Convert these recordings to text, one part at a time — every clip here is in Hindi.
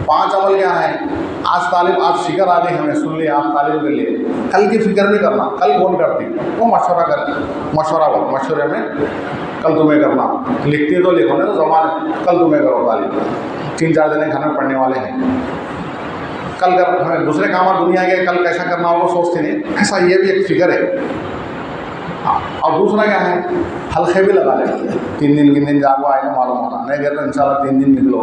5 अमल क्या है? आज तालीम, आज फिक्र आ गई हमें, सुन लिया, आप तालीम कर लिए, कल की फिक्र नहीं करना। कल कौन करती? वो मशवरा कर, मशवरे में कल तुम्हें करना, लिखती तो लिखो ना, तो जमाने कल तुम्हें करो तालीम। 3-4 जने घर में पढ़ने वाले हैं, कल कर, हमें दूसरे काम और दुनिया के कल कैसा करना होगा सोचते नहीं, ऐसा ये भी एक फिक्र है। और दूसरा क्या है? हल्के भी लगा लेते, 3 दिन किन दिन जागो आएगा मालूम होना नहीं, कहते इंशाल्लाह 3 दिन निकलो,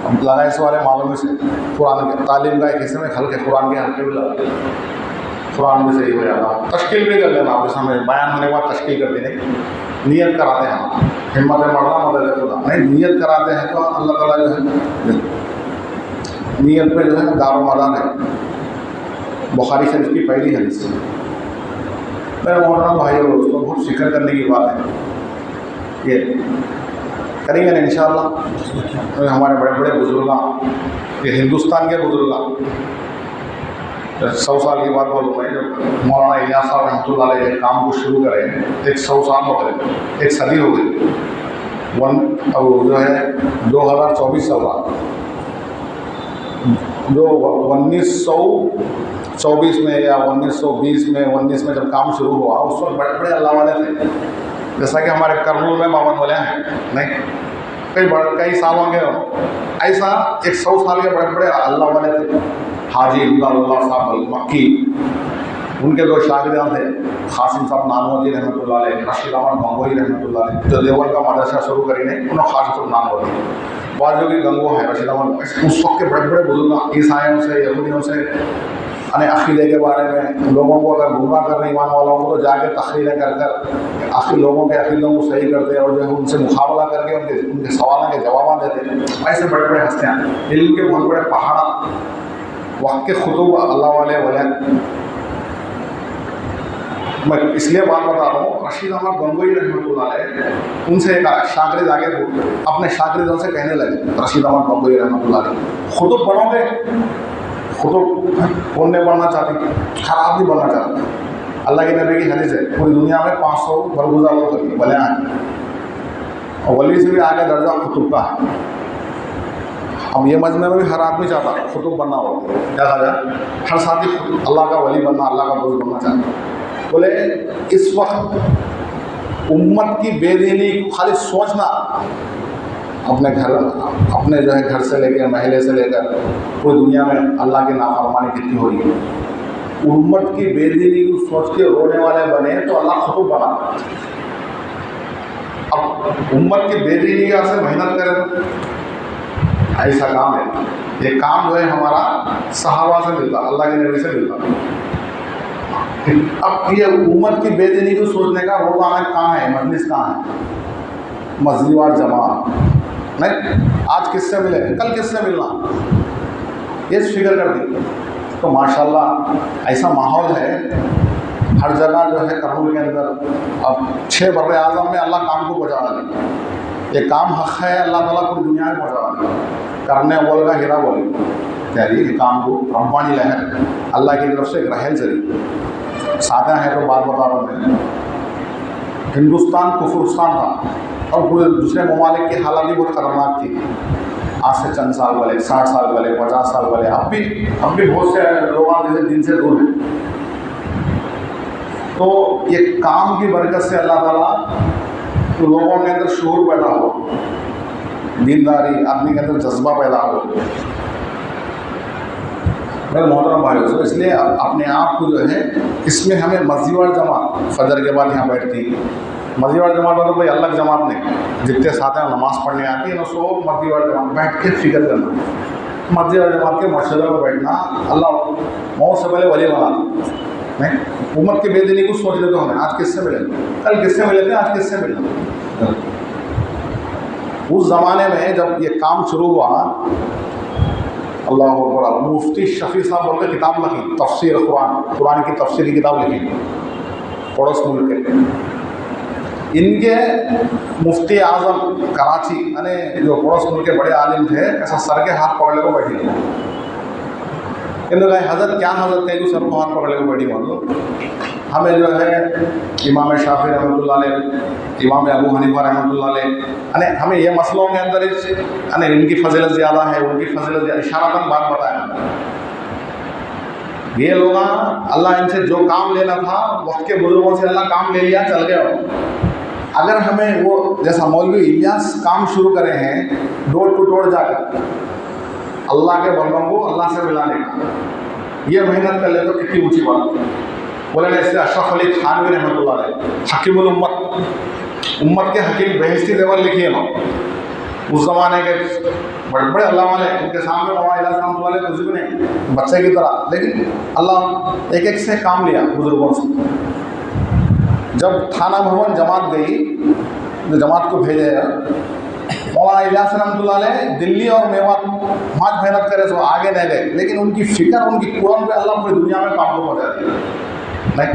अब लगाए इस वाले मालूम से कुरान के तालीम का एक हिस्से में हल्के, कुरान के हल्के भी लगा, कुरान भी सही हो जाता। तश्कील भी कर लेना, आप समय बयान होने के बाद तश्कील करते नहीं, नियत कराते हैं, हिम्मत मरना मदद खुदा नहीं, नियत कराते हैं तो अल्लाह ताला जो है नियत पे जो है दारो मदार है। बुखारी शरीफ की पहली हदीस। मेरे मोहतरम भाइयों दोस्तों, बहुत फिक्र करने की बात है, ये करेंगे ना इंशाअल्लाह। हमारे बड़े बड़े बुजुर्ग, ये हिंदुस्तान के बुजुर्ग, 100 साल की बात बोलूँ मैं, जब मौलाना इलियास साहब रहमतुल्लाह अलैह काम को शुरू करें, 100 साल हो गए, 1 सदी हो गई। अब जो है 2024 चल रहा, जो 1924 में या 1920 में 19 में जब काम शुरू हुआ, उस वक्त बड़े बड़े अल्लाह वाले थे, जैसा कि हमारे करनूल में मामन वाले हैं, नहीं कई सालों के, ऐसा 100 साल के बड़े बड़े अल्लाह वाले थे। हाजी इमदादुल्लाह साहब मक्की, उनके 2 शागिर्द थे, कासिम साहब नानवती रहमतुल्लाह अलैह, रशीद अहमद गंगोही रहमतुल्लाह अलैह, जो देवल का मदरसा शुरू करी ने, उन्होंने कासिम साहब नानवती, बाद जो कि गंगो है रशीद अहमद। उस वक्त के बड़े बड़े बुजुर्ग ईसाइयों से, यहूदियों से अने अकीदे के बारे में लोगों को अगर गुमराह करने ईमान वालों को, तो जाके तकरीरें कर लोगों के अकीदों को सही करते और जो है उनसे मुकाबला करके उनके सवालों के जवाब देते। ऐसे बड़े बड़े हस्तियाँ, इल्म के बहुत बड़े पहाड़, वक्त के खुतूब अल्लाह वाले। मैं इसलिए बात बता रहा हूँ, रशीद अहमद गंगोही रहमतुल्लाह अलैह, उनसे एक शागिर्द आगे अपने शागिर्दों से कहने लगे, रशीद अहमद गंगोही रहमतुल्लाह अलैह, खुतूब बनोगे? खुतूब कौन नहीं बनना चाहती, खराब नहीं बनना चाहती। अल्लाह के नबी की हदीस है, पूरी दुनिया में 500 बरगुज़ार लोग हैं, वलियाँ हैं, और वली से भी आगे दर्जा खुतूब का है। अब ये मजमे में भी हर आदमी चाहता खुतूब बनना हो, क्या कहा जाए, हर साथी अल्लाह का वली बनना, अल्लाह का दोस्त बनना चाहता। बोले इस वक्त उम्मत की बेदीनी खाली सोचना, अपने घर, अपने जो है घर से लेकर महल्ले से लेकर पूरी दुनिया में अल्लाह की नाफरमानी कितनी हो रही है, उम्मत की बेदीनी को सोच के रोने वाले बने तो अल्लाह खुतूब बना। अब उम्मत की बेदीनी का से मेहनत करें, ऐसा काम है। ये काम जो है हमारा सहाबा से मिलता, अल्लाह के नबी से मिलता। अब ये उम्मत की बेदीनी को सोचने का रोज़ाना कहाँ है, मजलिस कहाँ है? मस्जिद और जमात नहीं, आज किससे मिले, कल किससे मिलना, ये फिक्र कर दी। तो माशाल्लाह ऐसा माहौल है हर जगह जो है करनूल के अंदर। अब 6 बर्रे आज़म में अल्लाह काम को पहुँचा दे, ये काम हक़ है, अल्लाह ताला पूरी दुनिया में पहुँचा दे, करने बोलेगा हीरा बोले, कह रही है काम को रब्बानी लहर अल्लाह की तरफ से एक रहल चली। सादा है तो बात बता रहा हूँ मैं, हिंदुस्तान कुफुरिस्तान था और पूरे दूसरे ममालिक की हालत भी बहुत खतरनाक थी। आज से चंद साल पहले, 60 साल पहले, 50 साल पहले, अब भी बहुत से लोग जैसे दिन से दूर हैं। तो ये काम की बरकत से अल्लाह ताला तो लोगों के अंदर शूर पैदा हो, दीनदारी, आदमी के अंदर जज्बा पैदा हो। मेरे मोहतरम भाइयों, तो इसलिए अपने आप को जो है इसमें हमें मस्जिद और जमात फजर के बाद यहाँ बैठती, मस्जिद और जमात मतलब कोई अलग जमात नहीं, जितने साथ हैं नमाज़ पढ़ने आती है ना, सो मस्जिद और जमात बैठ के फिक्र करना, मस्जिद और जमात के मशवरे में बैठना, अल्लाह मौत से पहले वली बना नहीं। उम्मत की बेदीनी को सोच लेते हमें, आज किससे मिले, कल किससे मिले थे, आज किससे मिले। उस ज़माने में जब ये काम शुरू हुआ, अल्लाह अकबर, मुफ्ती शफी साहब बोल के किताब लिखी, तफसीर कुरान की तफसीर की किताब लिखी, पड़ोस मुल्क के। इनके मुफ्ती आज़म कराची यानी जो पड़ोस मुल्क के बड़े आलिम थे, ऐसा सर के हाथ पकड़ ले को बैठे, कहने लगा हज़रत क्या हज़रत है, सर को हाथ पकड़ के बैठी मानो हमें जो है इमाम शाफी रहमतुल्लाह अलैह, इमाम अबू हनीफा रहमतुल्लाह अलैह, अने हमें ये मसलों के अंदर अने इनकी फजीलत ज़्यादा है, उनकी फजीलत ज़्यादा, इशारतन बात बताया। ये लोग अल्लाह इनसे जो काम लेना था वक्त के बुजुर्गों से अल्लाह काम ले लिया, चल गया। अगर हमें वो जैसा मौलवी इलियास काम शुरू करे हैं डोर टू डोर जाकर अल्लाह के बंदों को अल्लाह से मिलाने का, ये मेहनत कर ले तो कितनी ऊँची बात। बोले ना इसलिए अशरफ अली थानवी रहमतुल्लाह अलैह हकीमुल उम्मत के हकीम बहिश्ती देवर लिखिए ना, उस ज़माने के बड़े बड़े अल्लाह वाले, उनके सामने मौलाना वाले कुछ भी नहीं, बच्चे की तरह, लेकिन अल्लाह एक एक से काम लिया बुजुर्गों से। जब थाना भवन जमात गई, जो जमात को भेजे मौलाना इलियास रहमतुल्लाह अलैह दिल्ली और मेवात वहाँ मेहनत करे तो आगे नहीं गए, लेकिन उनकी फ़िक्र उनकी कुरान पे अल्लाह पूरी दुनिया में काम को पहुँचा दिया। नहीं,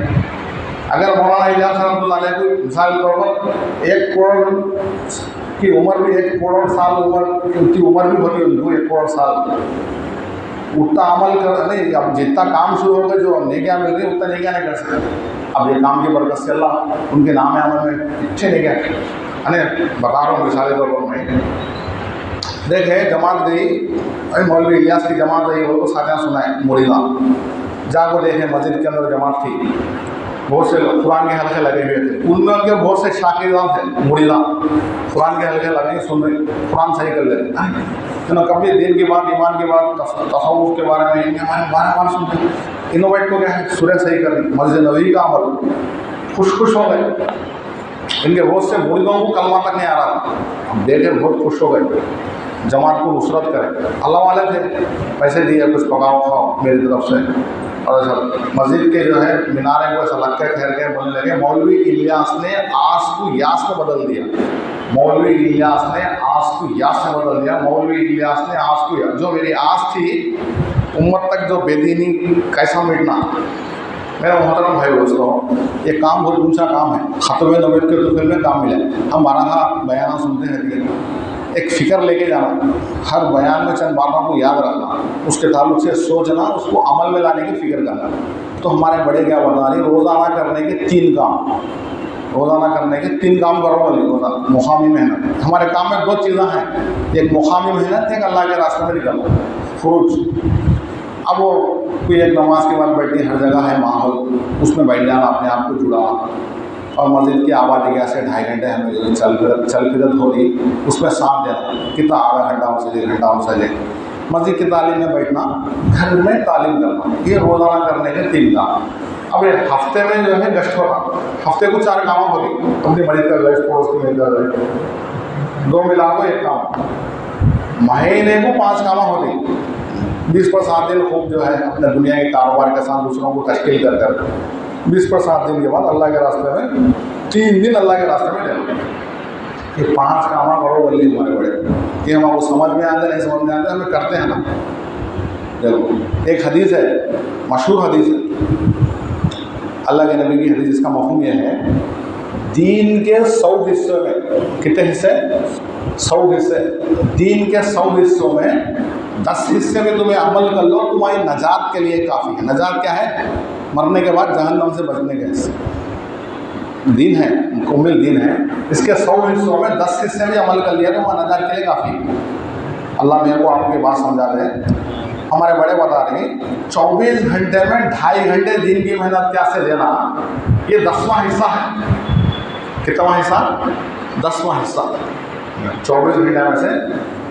अगर मौलाना इलियास रहमतुल्लाह अलैह को मिसाल के तौर पर 1 करोड़ की उम्र भी 1 करोड़ साल उनकी उम्र भी होती है, उनको 1 करोड़ साल उतना अमल कर नहीं, अब जितना काम शुरू होगा जो नेकियां मिल रही उतना नेकियां नहीं कर सकते। अब ये काम की बरकत से अल्लाह उनके नाम अमल में अच्छे नेकियां अने बता रहा हूँ मिसाल के तौर पर मैं देखे जमात गई, अरे मौलवी इलियास की जमात गई, वो साझा सुनाए मुरीदा जाको देखे मस्जिद के अंदर जमात थी, बहुत से कुरान के हल्के लगे हुए थे, उनमें उनके बहुत से शाकिरान थे मुरीदा, कुरान के हल्के लगे सुन रहे, कुरान सही कर लेते तो ना कभी दिन की बात, ईमान की बात, तसव्वुफ के बारे में इनके हमारे बार सुनते, इनोवेट को क्या है सूरह सही करनी, मस्जिद नबवी का अमल, खुश हो गए। इनके बहुत से मुरीदों को कलमा तक नहीं आ रहा था, हम देखे बहुत खुश हो गए, जमात को नुसरत करें, अल्लाह वाले थे, पैसे दिए कुछ पकाओ खाओ मेरी तरफ से, और सब मस्जिद के जो है मीनारे को ऐसा लग के ठहर के बोलने लगे मौलवी इलियास ने आस को यास में बदल दिया, मौलवी इलियास ने आस को यास में बदल दिया, मौलवी इलियास ने आस को यास, जो मेरी आस थी उम्मत तक जो बेदीनी कैसा मिटना। मेरा मोहतरम भाई दोस्तों, ये काम बहुत ऊँचा काम है, ख़त्म नबूवत के तो में काम मिला, हम 12 बयान सुनते हैं, एक फ़िक्र लेके जाना, हर बयान में चंद बातों को याद रखना, उसके ताल्लुक से सोचना, उसको अमल में लाने की फ़िक्र करना। तो हमारे बड़े क्या बता रहे, रोज़ाना करने के 3 काम, रोज़ाना करने के 3 काम करो बोले रोज़ाना, मुकामी मेहनत। हमारे काम में 2 चीज़ें हैं, एक मुकामी मेहनत, एक अल्लाह के रास्ते में निकलना फुरूज। अब वो कोई एक नमाज के बाद बैठी हर जगह है माहौल, उसमें बैठ जाना, अपने आप को जुड़ा, और मस्जिद की आबादी के ऐसे 2.5 घंटे हमें चल फिरत हो रही, उसमें साथ देना, कितना आधा घंटा हो सके, घंटा हो सके, मस्जिद की तालीम में बैठना, घर में तालीम करना, ये रोज़ाना करने के 3 काम। अब ये हफ्ते में जो है गश्त होगा, हफ्ते को 4 काम होगी, अपनी मस्जिद का गश्त, पड़ोस की मस्जिद का गश्त, 2 मिला को 1 काम, महीने को 5 काम होती, 20 पर 7 दिन खूब जो है अपने दुनिया के कारोबार के साथ दूसरों को तश्कील कर 20 पर 7 दिन के बाद अल्लाह के रास्ते में 3 दिन अल्लाह के रास्ते में लेना। ये 5 काम करो बल्ली हमारे बड़े, ये हमको समझ में आते नहीं समझ में आते, हमें करते हैं ना। देखो एक हदीस है, मशहूर हदीस है, अल्लाह के नबी की हदीस, जिसका मफ़हूम यह है दीन के 100 हिस्सों में, कितने हिस्से, 100 हिस्से, दीन के 100 हिस्सों में 10 हिस्से में तुम्हें अमल कर लो, तुम्हारी नजात के लिए काफ़ी है। नजात क्या है, मरने के बाद जहन्नम से बचने के हिस्से, दीन है, मुकम्मल दीन है, इसके 100 हिस्सों में 10 हिस्से में अमल कर लिया तो वह नजात के लिए काफ़ी है। अल्लाह मेरे को आपकी बात समझा रहे, हमारे बड़े बता रहे हैं 24 घंटे में 2.5 घंटे दिन की मेहनत कैसे देना, ये 10वां हिस्सा है। कितना हिस्सा, 10वां हिस्सा। 24 घंटे में से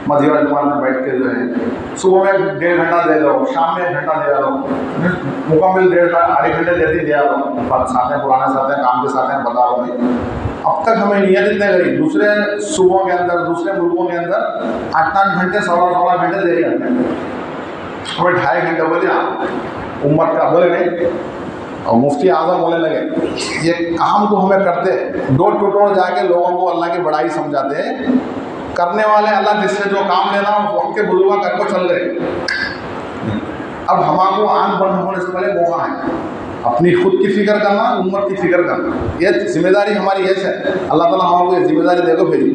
मस्जिद जमात में बैठ के जो है सुबह में 1.5 घंटा दे दो, शाम में 1 घंटा दे दो, मुकम्मल 1.5 घंटे देती दिया दो, साथ में पुराने साथ हैं, काम के साथ हैं, बता रहा हूँ। अब तक हमें नियत इतने करी, दूसरे सूबों के अंदर, दूसरे मुल्कों के अंदर 8-8 घंटे, 16-16 घंटे देरी करते हैं, हमें 2.5 घंटे बोले उम्मत का बोले नहीं। और मुफ्ती आज़म बोलने लगे ये काम को हमें करते, डोर टू डोर जाके लोगों को अल्लाह की बड़ाई समझाते, करने वाले अल्लाह जिससे जो काम लेना वक्त के बुजुर्ग कर को चल गए। अब हमारे आँख बंद होने से पहले मौका है अपनी खुद की फ़िक्र करना, उम्मत की फ़िक्र करना, ये जिम्मेदारी हमारी ये है। अल्लाह ताला हमको ये जिम्मेदारी देकर भेजी,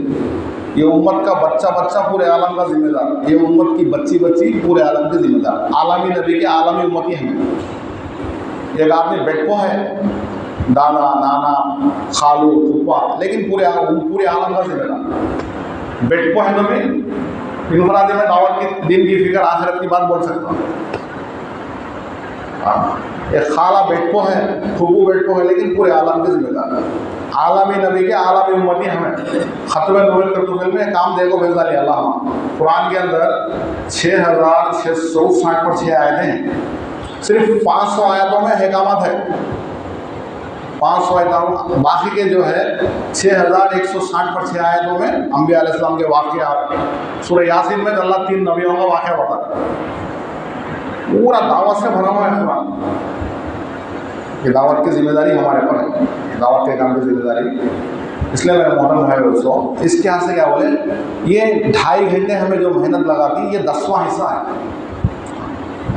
ये उम्मत का बच्चा बच्चा पूरे आलम का जिम्मेदार, ये उम्मत की बच्ची बच्ची पूरे आलम के जिम्मेदार। आलमी नबी के आलमी उम्मती हैं। एक आदमी बेटको है, दादा नाना खालू फूफा, लेकिन पूरे आलम का जिम्मेदार। बेटको है तो मैं इनफरादी में दावत की, दिन की फिक्र, आखिरत की बात बोल सकता हूँ। एक खाला बेटको है, फूफू बेटको है, लेकिन पूरे आलम के जिम्मेदार। आलमी नबी के आलमी उम्मती हमें। ख़त्म नूबुव्वत करतुफिल में काम देखो भेजा लिया अल्लाह। कुरान के अंदर 6660 पर 6 आयतें हैं। सिर्फ 500 आयतों में हिकामत है, 500 आयतों, बाकी के जो है 6160 पर 6 आयतों में अंबिया अलैहिस्सलाम के वाक़या। सूरह यासीन में अल्लाह 3 नबियों का वाक़या बताता है। पूरा दावत से भरा हुआ है कुरान। ये दावत की जिम्मेदारी हमारे पर है, दावत के काम की जिम्मेदारी। इसलिए मेरे मोहतरम भाई दोस्तों, इसके यहाँ से क्या बोले, ये 2.5 घंटे हमें जो मेहनत लगाती, ये 10वां हिस्सा है।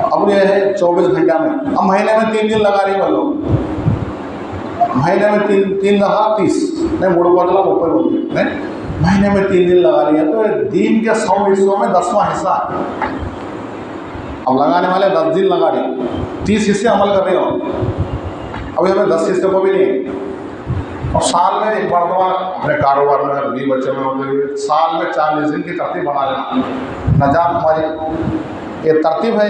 अब ये है 24 घंटा में, अब महीने में 3 दिन लगा रही है लोग, महीने में 3 दफ़ा 30 नहीं, मुड़ बदला ऊपर बोलते नहीं, महीने में 3 दिन लगा रही है। तो दिन के 100 हिस्सों में 10वां हिस्सा है। अब लगाने वाले 10 दिन लगा रही, 30 हिस्से अमल कर रहे हो, अभी हमें 10 हिस्से को भी नहीं। और साल में एक मरतबा अपने कारोबार में, अभी बच्चे में होते हुए साल में 40 दिन की तरतीब बना लेना। नजात हमारी ये तरतीब है।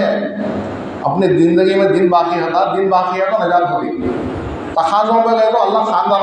अपनी ज़िंदगी में दिन बाकी होता, दिन बाकी है तो नजात होगी। तकाज़ों में गए तो अल्लाह खानदान